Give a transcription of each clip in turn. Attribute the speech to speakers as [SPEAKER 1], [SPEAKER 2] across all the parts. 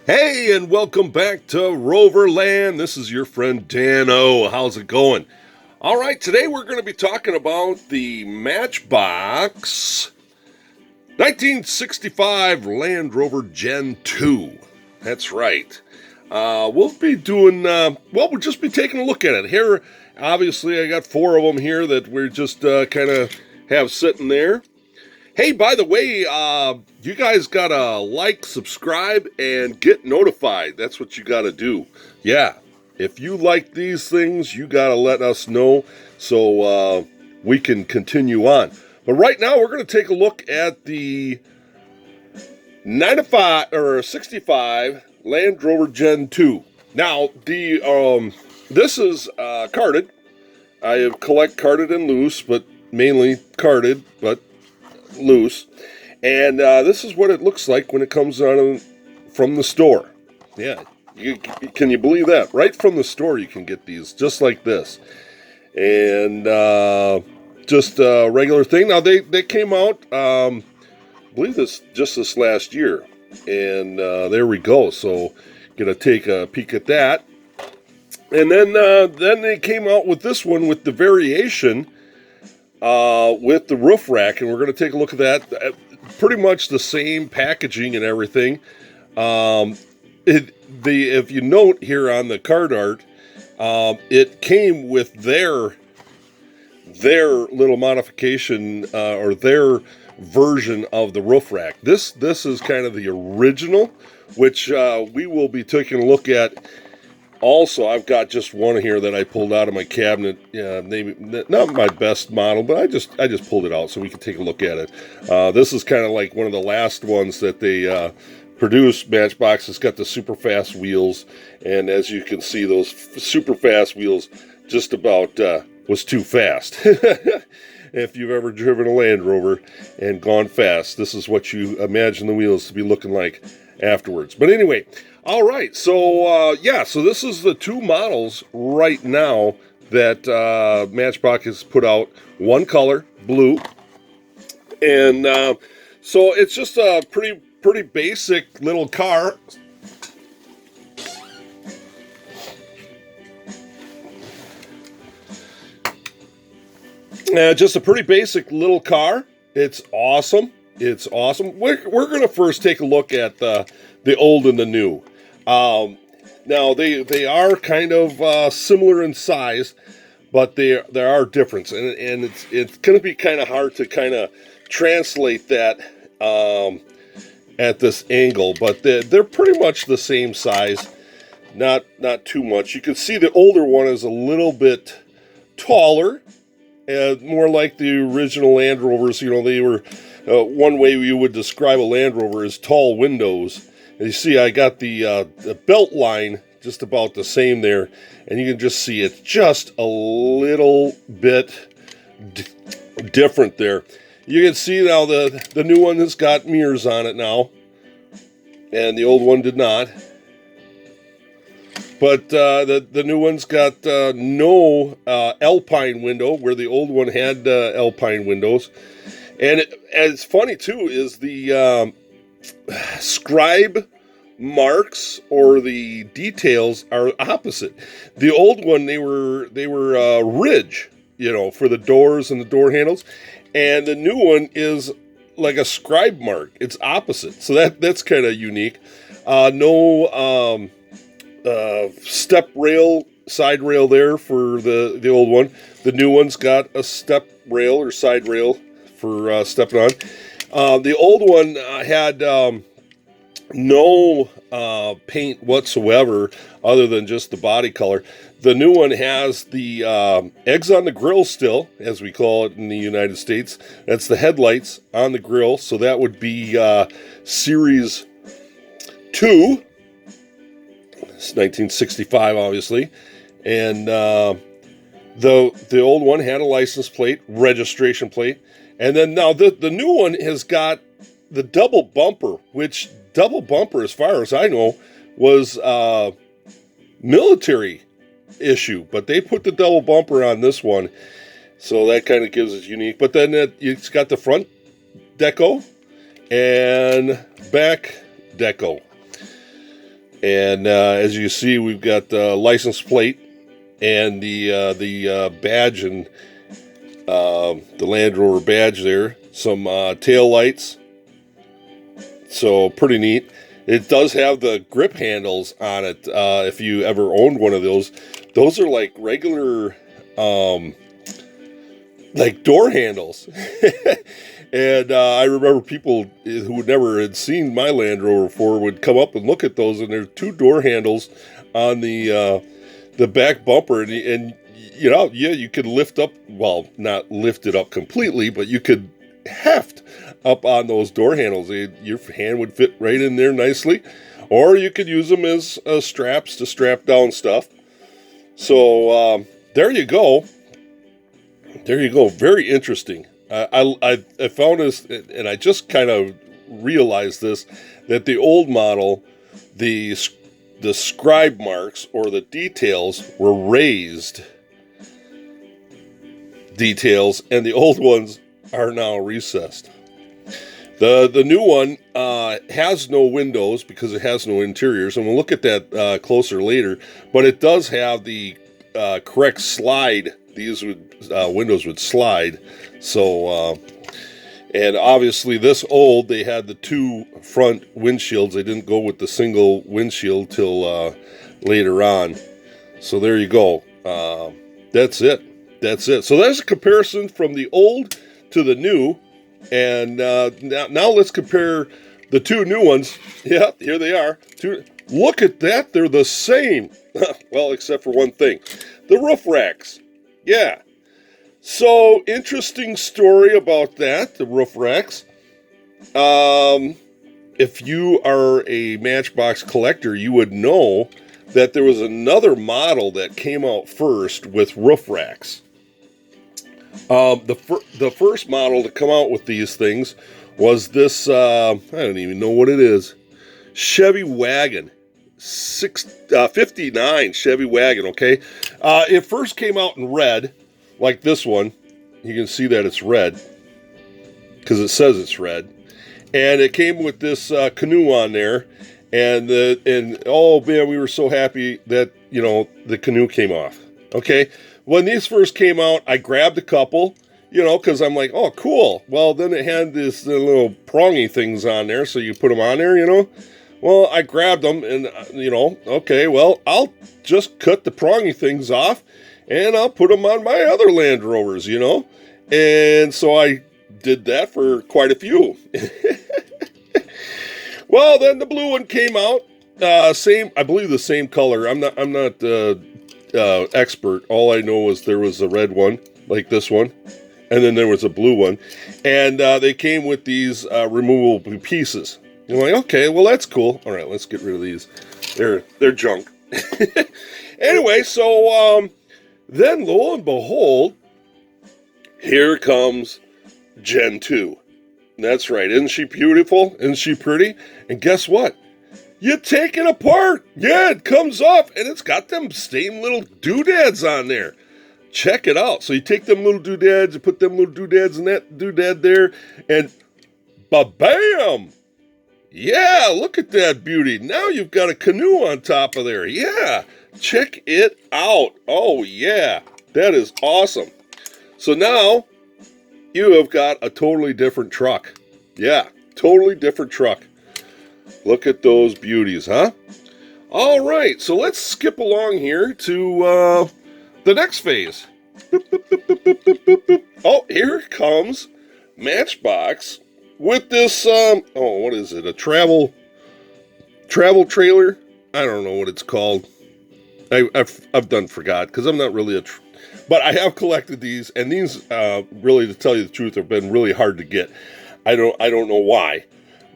[SPEAKER 1] Hey, and welcome back to Rover Land. This is your friend Dan O. How's it going? All right, today we're going to be talking about the Matchbox 1965 Land Rover Gen II. That's right. We'll be doing, we'll just be taking a look at it. Here, obviously, I got four of them here that we're just kind of have sitting there. Hey, by the way, you guys gotta like, subscribe, and get notified. That's what you gotta do. Yeah, if you like these things, you gotta let us know so we can continue on. But right now, we're gonna take a look at the 95 or 65 Land Rover Gen II. Now, this is carded. I collect carded and loose, but mainly carded, but loose, and this is what it looks like when it comes on from the store. Yeah, can you believe that? Right from the store you can get these just like this, and just a regular thing. Now they came out, I believe this last year, and there we go. So gonna take a peek at that, and then they came out with this one with the variation. With the roof rack, and we're going to take a look at that. Pretty much the same packaging and everything. If you note here on the card art, it came with their little modification or their version of the roof rack. This is kind of the original, which we will be taking a look at. Also, I've got just one here that I pulled out of my cabinet. Maybe not my best model, but I just pulled it out so we can take a look at it. This is kind of like one of the last ones that they produced. Matchbox has got the super fast wheels, and as you can see, those super fast wheels just about was too fast. If you've ever driven a Land Rover and gone fast, this is what you imagine the wheels to be looking like afterwards. But anyway, all right, so so this is the two models right now that Matchbox has put out. One color, blue, and so it's just a pretty basic little car. Just a pretty basic little car. It's awesome. It's awesome. We're going to first take a look at the old and the new. Now they are kind of similar in size, but there are differences, and it's going to be kind of hard to kind of translate that at this angle. But they're pretty much the same size, not too much. You can see the older one is a little bit taller. More like the original Land Rovers. You know, they were one way you would describe a Land Rover is tall windows. And you see, I got the belt line just about the same there, and you can just see it's just a little bit different there. You can see now the new one has got mirrors on it now, and the old one did not. But the new one's got no Alpine window, where the old one had Alpine windows. And it's funny, too, is the scribe marks or the details are opposite. The old one, they were ridge, for the doors and the door handles. And the new one is like a scribe mark. It's opposite. So that's kind of unique. No... step rail, side rail there for the old one. The new one's got a step rail or side rail for stepping on. The old one had no paint whatsoever other than just the body color. The new one has the eggs on the grill still, as we call it in the United States. That's the headlights on the grill. So that would be Series 2. It's 1965, obviously, and the old one had a license plate, registration plate, and then now the new one has got the double bumper, which double bumper, as far as I know, was military issue, but they put the double bumper on this one, so that kind of gives it unique. But then it's got the front deco and back deco. And as you see, we've got the license plate and the badge and the Land Rover badge there. Some tail lights. So pretty neat. It does have the grip handles on it. If you ever owned one of those are like regular, like door handles. And I remember people who never had seen my Land Rover before would come up and look at those, and there's 2 door handles on the back bumper, and you know, yeah, you could lift up, well, not lift it up completely, but you could heft up on those door handles. Your hand would fit right in there nicely, or you could use them as straps to strap down stuff. So there you go. There you go. Very interesting. I found this, and I just kind of realized this, that the old model, the scribe marks or the details were raised details, and the old ones are now recessed. The new one has no windows because it has no interiors, and we'll look at that closer later. But it does have the correct slide. These windows would slide. So, and obviously this old, they had the 2 front windshields. They didn't go with the single windshield till later on. So there you go. That's it. That's it. So there's a comparison from the old to the new. And now let's compare the 2 new ones. Yeah, here they are. Look at that. They're the same. Well, except for one thing. The roof racks. Yeah. So, interesting story about that, the roof racks. If you are a Matchbox collector, you would know that there was another model that came out first with roof racks. The first model to come out with these things was this, I don't even know what it is, Chevy wagon. 59 Chevy wagon, okay? It first came out in red, like this one. You can see that it's red, because it says it's red. And it came with this canoe on there, and oh man, we were so happy that, you know, the canoe came off. Okay? When these first came out, I grabbed a couple, you know, because I'm like, oh, cool. Well, then it had this little prongy things on there, so you put them on there, you know. Well, I grabbed them and, you know, okay, well, I'll just cut the prongy things off and I'll put them on my other Land Rovers, you know. And so I did that for quite a few. Well, then the blue one came out, I believe the same color. I'm not expert. All I know is there was a red one, like this one, and then there was a blue one. And they came with these removable pieces. You're like, okay, well, that's cool. All right, let's get rid of these. They're junk. Anyway, so then lo and behold, here comes Gen 2. That's right. Isn't she beautiful? Isn't she pretty? And guess what? You take it apart. Yeah, it comes off, and it's got them same little doodads on there. Check it out. So you take them little doodads, you put them little doodads in that doodad there, and ba-bam! Yeah, look at that beauty. Now you've got a canoe on top of there. Yeah, check it out. Oh, yeah, that is awesome. So now you have got a totally different truck. Yeah, totally different truck. Look at those beauties, huh? All right, so let's skip along here to the next phase. Boop, boop, boop, boop, boop, boop, boop, boop. Oh, here comes Matchbox with this, what is it, a travel trailer? I don't know what it's called. I've done forgot, because I'm not really but I have collected these, and these, really, to tell you the truth, have been really hard to get. I don't know why,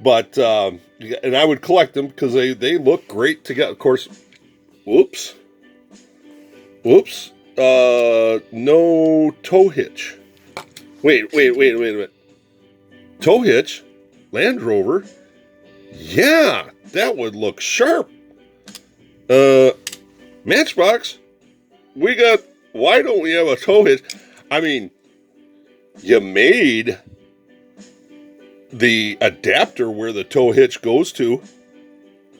[SPEAKER 1] but, and I would collect them because they look great to get. Of course, whoops, no tow hitch. Wait a minute. Tow hitch, Land Rover. Yeah, that would look sharp. Matchbox, why don't we have a tow hitch? I mean, you made the adapter where the tow hitch goes to.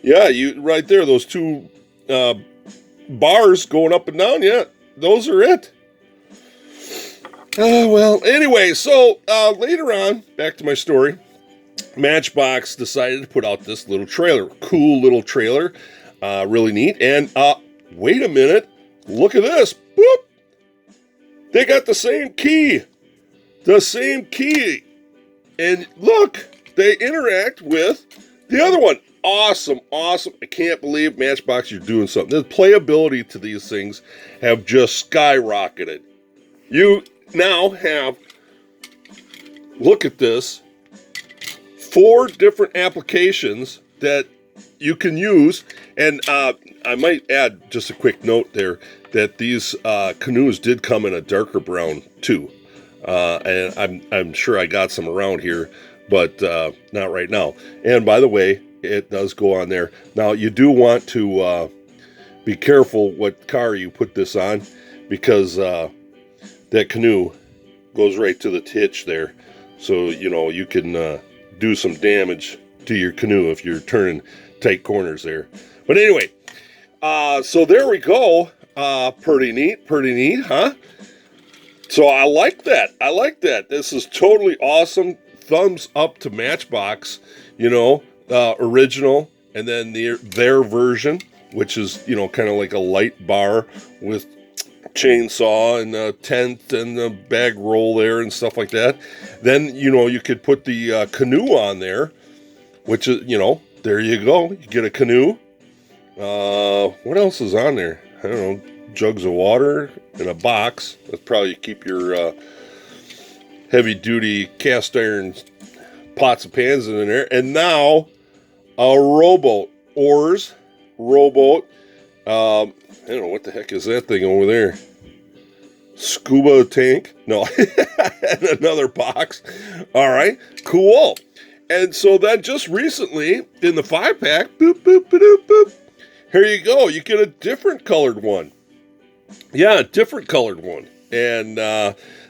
[SPEAKER 1] Yeah, you right there, those two bars going up and down, yeah, those are it. Well, anyway, so later on, back to my story, Matchbox decided to put out this little trailer. Cool little trailer, really neat. And wait a minute, look at this. Boop! They got the same key. The same key. And look, they interact with the other one. Awesome, awesome. I can't believe Matchbox, you're doing something. The playability to these things have just skyrocketed. You now have, look at this, 4 different applications that you can use. And I might add just a quick note there that these canoes did come in a darker brown too. And I'm sure I got some around here, but not right now. And by the way, it does go on there. Now, you do want to be careful what car you put this on, because that canoe goes right to the hitch there. So, you know, you can do some damage to your canoe if you're turning tight corners there. But anyway, so there we go. Pretty neat, huh? So I like that. I like that. This is totally awesome. Thumbs up to Matchbox, you know, original, and then their version, which is, you know, kind of like a light bar with chainsaw and a tent and a bag roll there and stuff like that. Then, you know, you could put the canoe on there, which is, you know, there you go. You get a canoe. What else is on there? I don't know. Jugs of water in a box. That's probably keep your heavy-duty cast iron pots and pans in there. And now a rowboat. Oars. Rowboat. I don't know what the heck is that thing over there. Scuba tank? No. And another box. All right. Cool. And so then just recently in the 5-pack, boop, boop, boop, boop, here you go. You get a different colored one. Yeah, a different colored one. And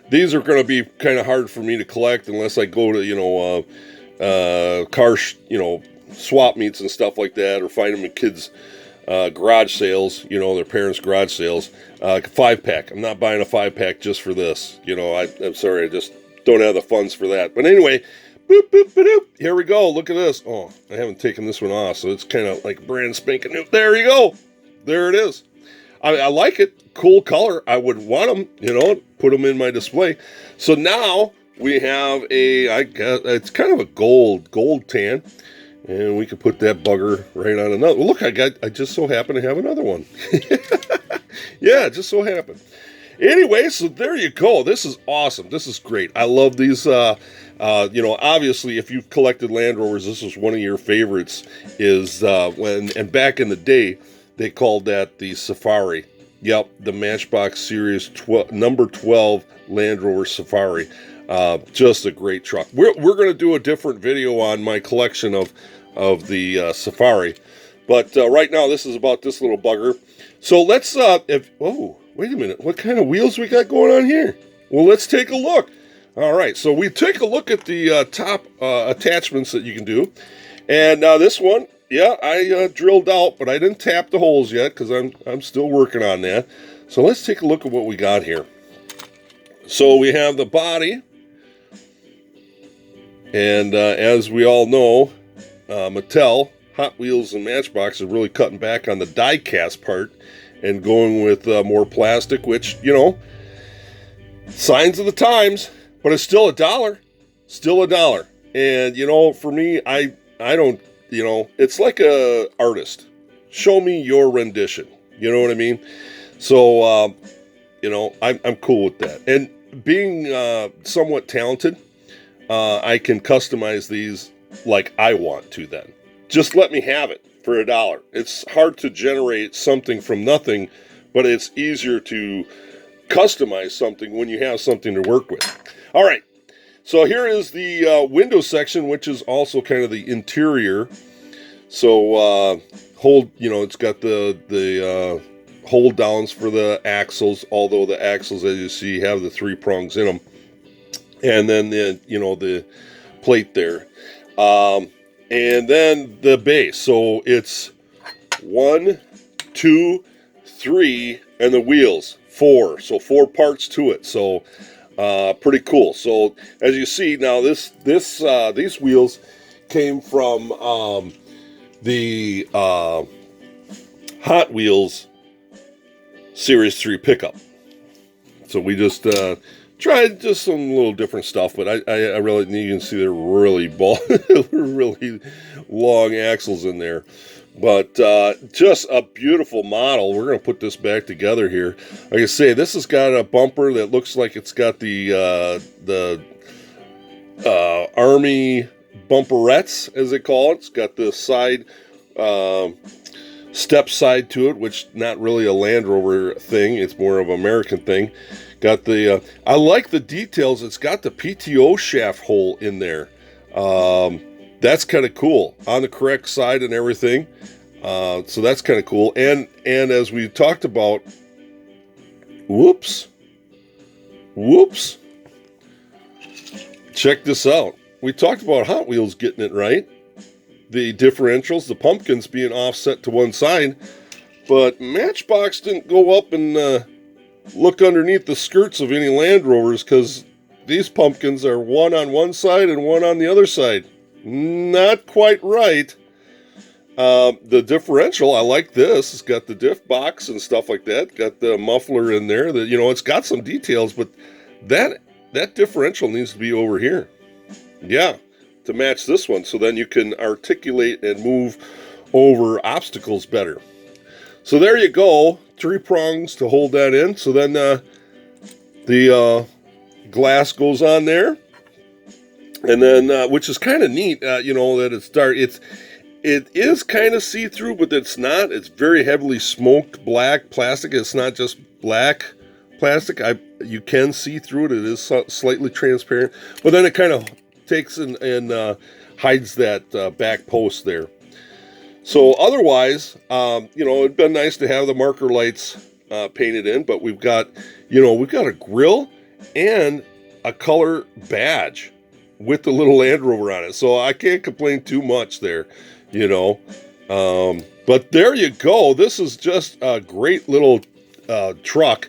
[SPEAKER 1] these are going to be kind of hard for me to collect unless I go to, you know, car, you know, swap meets and stuff like that, or find them in kids' garage sales, you know, their parents' garage sales. 5-pack. I'm not buying a 5-pack just for this. You know, I'm sorry, I just don't have the funds for that. But anyway, boop, boop, boop, boop. Here we go. Look at this. Oh, I haven't taken this one off, so it's kind of like brand spanking new. There you go. There it is. I like it. Cool color. I would want them, you know, put them in my display. So now we have I guess it's kind of a gold tan, and we could put that bugger right on another. Well, look, I just so happen to have another one. Yeah, it just so happened. Anyway, so there you go. This is awesome. This is great. I love these. You know, obviously, if you've collected Land Rovers, this is one of your favorites. Is and back in the day, they called that the Safari. Yep, the Matchbox Series number 12 Land Rover Safari. Just a great truck. We're going to do a different video on my collection of the Safari, but right now this is about this little bugger. So let's wait a minute, what kind of wheels we got going on here? Well, let's take a look. All right, so we take a look at the top attachments that you can do, and this one. Yeah, I drilled out, but I didn't tap the holes yet because I'm still working on that. So let's take a look at what we got here. So we have the body, and as we all know, Mattel, Hot Wheels, and Matchbox are really cutting back on the die-cast part and going with more plastic, which, you know, signs of the times, but it's still $1. Still $1. And, you know, for me, I don't. You know, it's like a artist. Show me your rendition. You know what I mean? So, you know, I'm cool with that. And being somewhat talented, I can customize these like I want to then. Just let me have it for $1. It's hard to generate something from nothing, but it's easier to customize something when you have something to work with. All right. So here is the window section, which is also kind of the interior. So you know, it's got the hold downs for the axles, although the axles, as you see, have the 3 prongs in them. And then the plate there. and then the base. So it's 1, 2, 3, and the wheels 4. So 4 parts to it. So pretty cool. So as you see now, these wheels came from the Hot Wheels Series 3 pickup. So we just tried just some little different stuff, but I really, you can see they're really really long axles in there. But just a beautiful model. We're going to put this back together here. Like I say, this has got a bumper that looks like it's got the Army bumperettes, as they call it. It's got the side step side to it, which not really a Land Rover thing. It's more of an American thing. Got the I like the details. It's got the PTO shaft hole in there. That's kind of cool on the correct side and everything. So that's kind of cool. And as we talked about, whoops, check this out. We talked about Hot Wheels getting it right. The differentials, the pumpkins being offset to one side, but Matchbox didn't go up and look underneath the skirts of any Land Rovers, because these pumpkins are one on one side and one on the other side. Not quite right. The differential, I like this. It's got the diff box and stuff like that. Got the muffler in there. That, you know, it's got some details, but that differential needs to be over here. Yeah, to match this one, so then you can articulate and move over obstacles better. So there you go. 3 prongs to hold that in. So then the glass goes on there. And then, which is kind of neat, you know, that it's dark. It is kind of see-through, but it's not. It's very heavily smoked black plastic. It's not just black plastic. You can see through it. It is slightly transparent, but then it kind of takes and hides that back post there. So otherwise, you know, it'd been nice to have the marker lights painted in, but we've got a grill and a color badge with the little Land Rover on it. So I can't complain too much there, you know. But there you go. This is just a great little truck,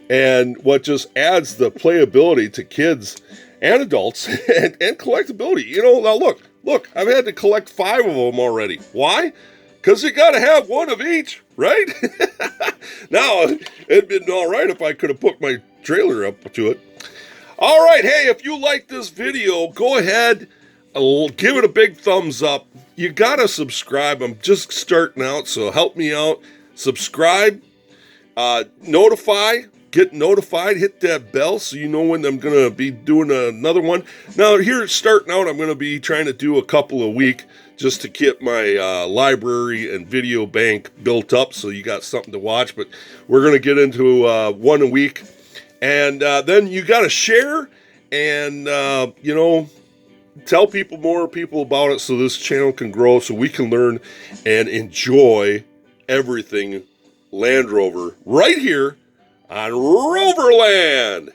[SPEAKER 1] and what just adds the playability to kids and adults and collectability. You know, now look, I've had to collect 5 of them already. Why? Because you got to have one of each, right? Now, it'd been all right if I could have put my trailer up to it. All right, hey, if you like this video, go ahead, give it a big thumbs up. You got to subscribe. I'm just starting out, so help me out. Subscribe, get notified, hit that bell so you know when I'm going to be doing another one. Now, here starting out, I'm going to be trying to do a couple a week just to get my library and video bank built up so you got something to watch. But we're going to get into one a week. And then you got to share and, you know, tell more people about it so this channel can grow, so we can learn and enjoy everything Land Rover right here on Rover Land.